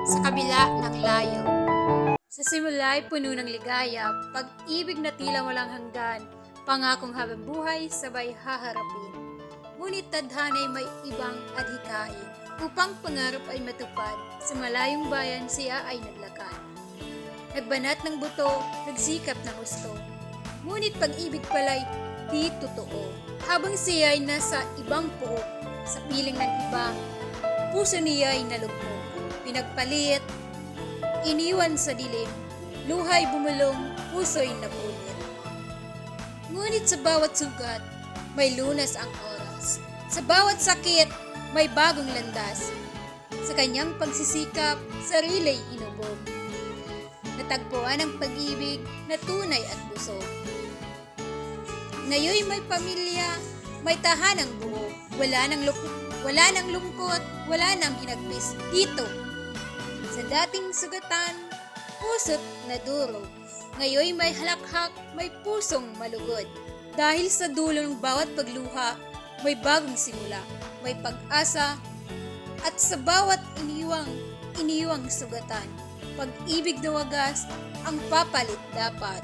sa kabila ng layo. Sa simula ay puno ng ligaya, pag-ibig na tila walang hanggan, pangakong habang buhay sabay haharapin. Ngunit tadhana'y may ibang adhikain, upang pangarap ay matupad, sa malayong bayan siya ay naglakad. Nagbanat ng buto, nagsikap ng gusto, ngunit pag-ibig pala'y di totoo. Habang siya ay nasa ibang puok, sa piling ng iba, puso niya ay nalugmok. Pinagpalit, iniwan sa dilim, luhay bumulong, puso'y napunit. Ngunit sa bawat sugat, may lunas ang oras. Sa bawat sakit, may bagong landas. Sa kanyang pagsisikap, sarily'y inubog. Natagpuan ang pag-ibig na tunay at busog. Ngayon'y may pamilya, may tahanang buo. Wala nang lungkot, wala nang hinagpis dito. Sa dating sugatan, puso't nadurog. Ngayon'y may halakhak, may pusong malugod. Dahil sa dulo ng bawat pagluha, may bagong simula, may pag-asa, at sa bawat iniwang sugatan, pag-ibig na wagas ang papalit dapat.